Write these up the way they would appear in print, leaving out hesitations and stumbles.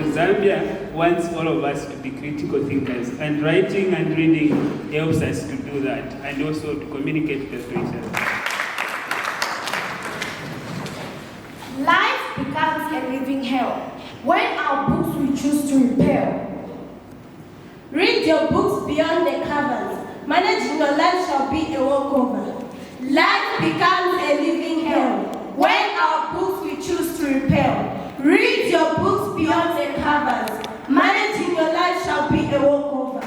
because Zambia wants all of us to be critical thinkers, and writing and reading helps us to do that, and also to communicate better to each other. Life becomes a living hell when our books we choose to repel. Read your books beyond the covers. Managing your life shall be a walkover. Life becomes a living hell when our books we choose to repel. Read your books beyond the covers. Managing your life shall be a walkover.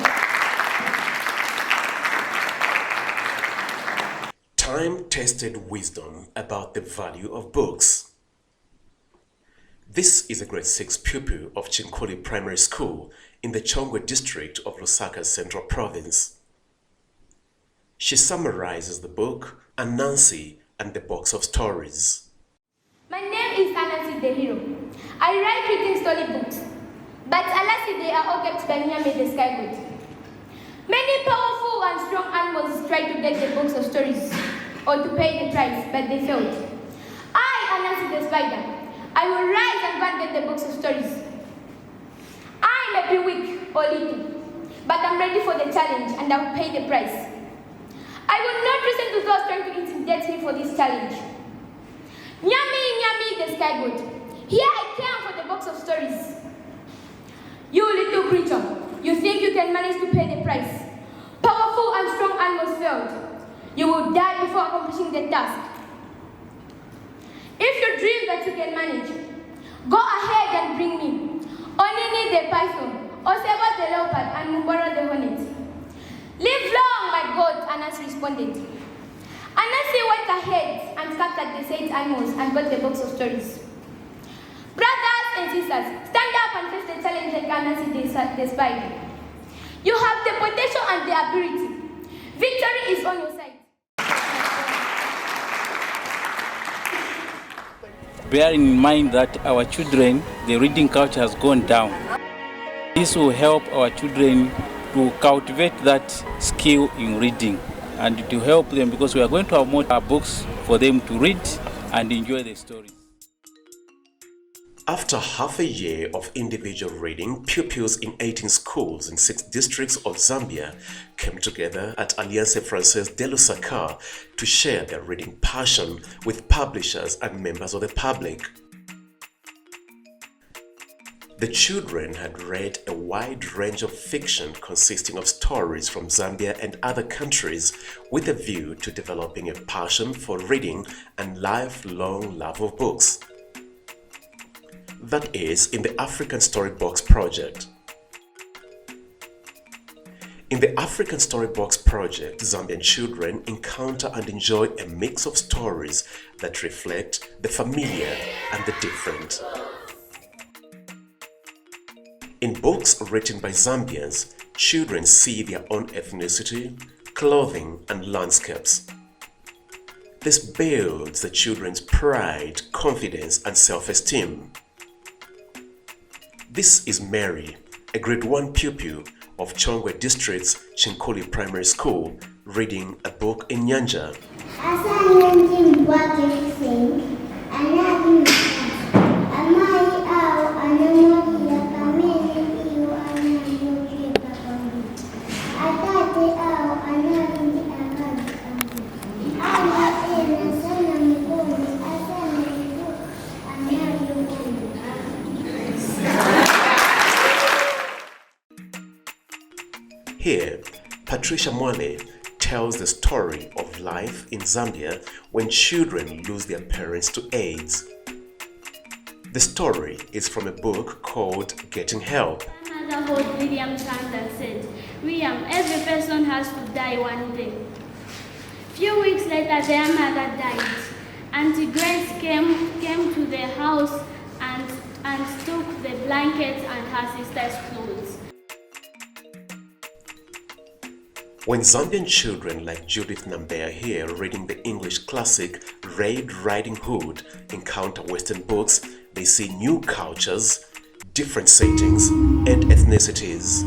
Time-tested wisdom about the value of books. This is a grade 6 pupil of Chinkoli Primary School in the Chongwe district of Lusaka's Central Province. She summarizes the book Anansi and the Box of Stories. My name is Anansi the Hero. I write reading storybooks, but alas they are all kept by Nyame the Sky God. Many powerful and strong animals tried to get the books of stories or to pay the price, but they failed. I, Anansi the Spider, I will rise and go and get the books of stories. I may be weak or little, but I'm ready for the challenge and I will pay the price. I will not listen to those trying to intimidate me for this challenge. Nyami, the Sky God, here I came for the box of stories. You little creature, you think you can manage to pay the price. Powerful and strong animals failed. You will die before accomplishing the task. If you dream that you can manage, go ahead and bring me Onini the python, Osebo the leopard, and Mumbara the hornet. Live long, my God, Anas responded. Anansi went ahead and captured the said animals and got the box of stories. Brothers and sisters, stand up and face the challenge like Anansi the spider. You have the potential and the ability. Victory is on your side. Bear in mind that our children, the reading culture has gone down. This will help our children to cultivate that skill in reading and to help them, because we are going to have more books for them to read and enjoy the stories. After half a year of individual reading, pupils in 18 schools in 6 districts of Zambia came together at Alliance Française de Lusaka to share their reading passion with publishers and members of the public. The children had read a wide range of fiction consisting of stories from Zambia and other countries with a view to developing a passion for reading and lifelong love of books. That is, in the African Storybox Project. In the African Storybox Project, Zambian children encounter and enjoy a mix of stories that reflect the familiar and the different. In books written by Zambians, children see their own ethnicity, clothing, and landscapes. This builds the children's pride, confidence, and self-esteem. This is Mary, a grade 1 pupil of Chongwe District's Chinkoli Primary School, reading a book in Nyanja. Here, Patricia Mwale tells the story of life in Zambia when children lose their parents to AIDS. The story is from a book called Getting Help. Mother hold William's hand and said, "William, every person has to die one day." Few weeks later, their mother died. Auntie Grace came to the house and took the blankets and her sister's clothes. When Zambian children like Judith Nambea here reading the English classic Red Riding Hood encounter Western books, they see new cultures, different settings, and ethnicities.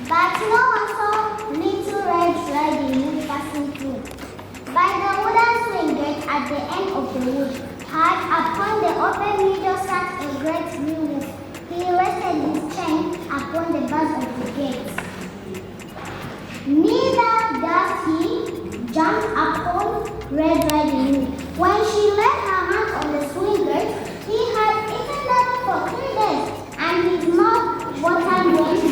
But no one saw Little Red Riding Hood passing through. Upon the open window sat a great green wolf. He rested his chain upon the bars of the gates. Neither does he jump upon Red Riding Hood. When she laid her hand on the swing gate, he had eaten nothing for 3 days, and his mouth watered when he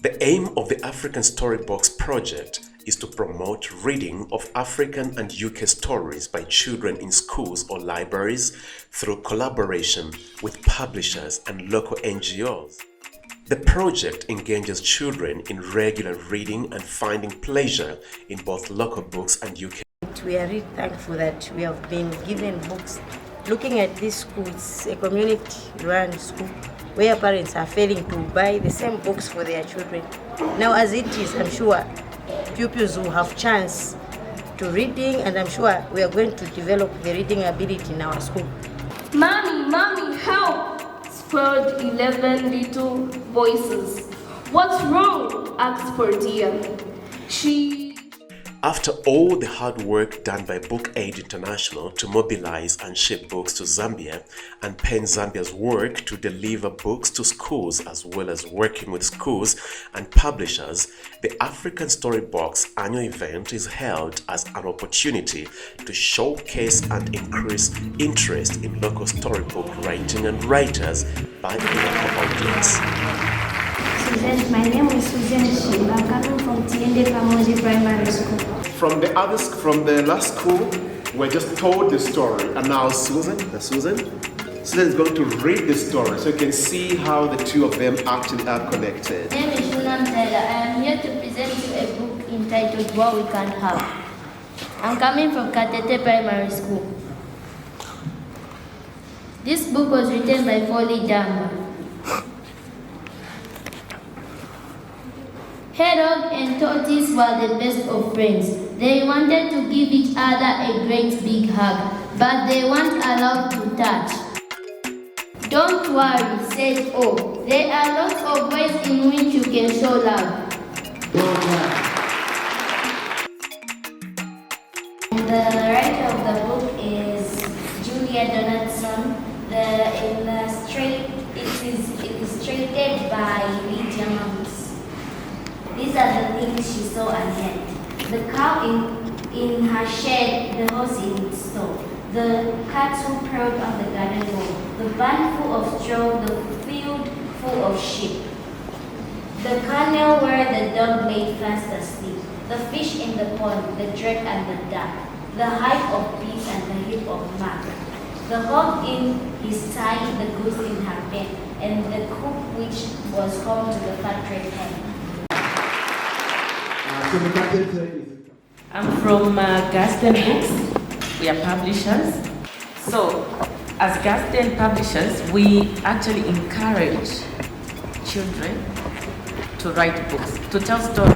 The aim of the African Storybox project is to promote reading of African and UK stories by children in schools or libraries through collaboration with publishers and local NGOs. The project engages children in regular reading and finding pleasure in both local books and UK. We are really thankful that we have been given books. Looking at this school, it's a community-run school where parents are failing to buy the same books for their children. Now as it is, I'm sure pupils will have chance to reading, and I'm sure we are going to develop the reading ability in our school. Mommy, help! Spurred 11 little voices. What's wrong? Asked Portia. After all the hard work done by Book Aid International to mobilize and ship books to Zambia, and PEN Zambia's work to deliver books to schools as well as working with schools and publishers, the African Storybox annual event is held as an opportunity to showcase and increase interest in local storybook writing and writers by the local audience. My name is Susan Shim. I'm coming from Tiende Kamoji Primary School. From the last school, we just told the story, and now Susan is going to read the story, so you can see how the two of them actually are connected. My name is Shunam Taylor. I am here to present you a book entitled What We Can Have. I'm coming from Katete Primary School. This book was written by Foley Jamba. Hedgehog and Tortoise were the best of friends. They wanted to give each other a great big hug, but they weren't allowed to touch. Don't worry, said O. There are lots of ways in which you can show love. The writer of the book is Julia Donaldson. It is illustrated by Lydia Monks. These are the things she saw ahead. The cow in her shed, the horse in its stall, the cat who prowled on the garden wall, the barn full of straw, the field full of sheep, the kennel where the dog lay fast asleep, the fish in the pond, the drake and the duck, the hive of bees and the heap of mud, the hog in his tie, the goose in her pen, and the cook which was home to the fat red hen. I'm from Gaston Books. We are publishers. So, as Gaston publishers, we actually encourage children to write books, to tell stories.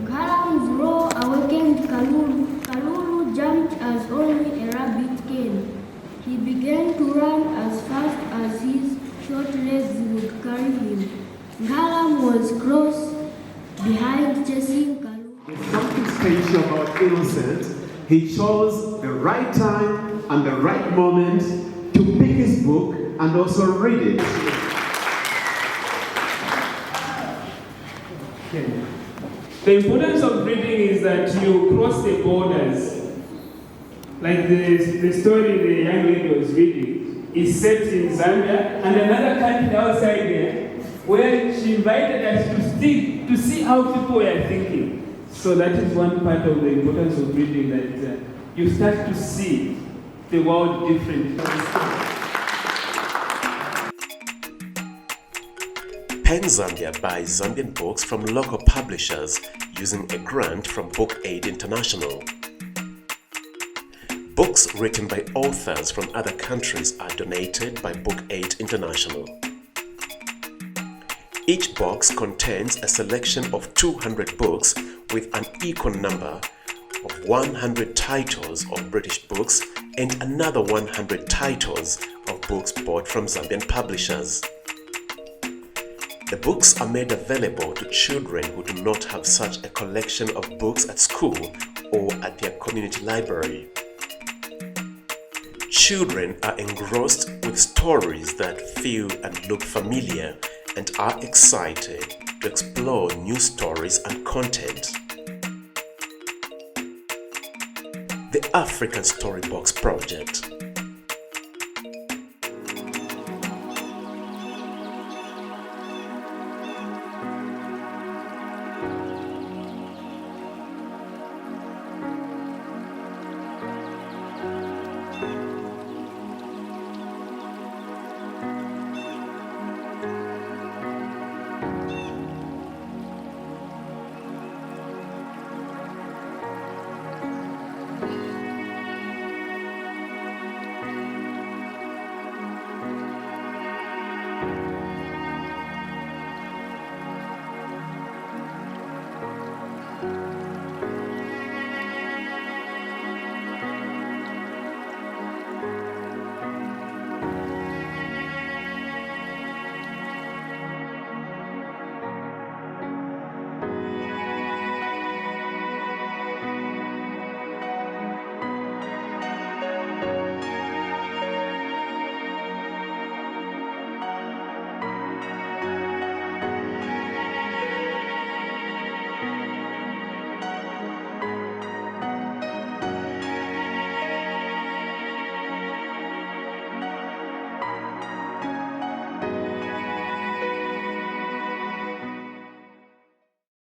Galam's roar awakened Kalulu. Kalulu jumped as only a rabbit can. He began to run as fast as his short legs would carry him. Galam was close behind chasing Kalulu. It's something special about Innocent. He chose the right time and the right moment to pick his book and also read it. Okay. The importance of reading is that you cross the borders. Like the story the young lady was reading is set in Zambia and another country outside there, where she invited us to see how people were thinking. So that is one part of the importance of reading, that you start to see the world differently. PEN Zambia buys Zambian books from local publishers using a grant from Book Aid International. Books written by authors from other countries are donated by Book Aid International. Each box contains a selection of 200 books with an equal number of 100 titles of British books and another 100 titles of books bought from Zambian publishers. The books are made available to children who do not have such a collection of books at school or at their community library. Children are engrossed with stories that feel and look familiar and are excited to explore new stories and content. The African Storybox Project.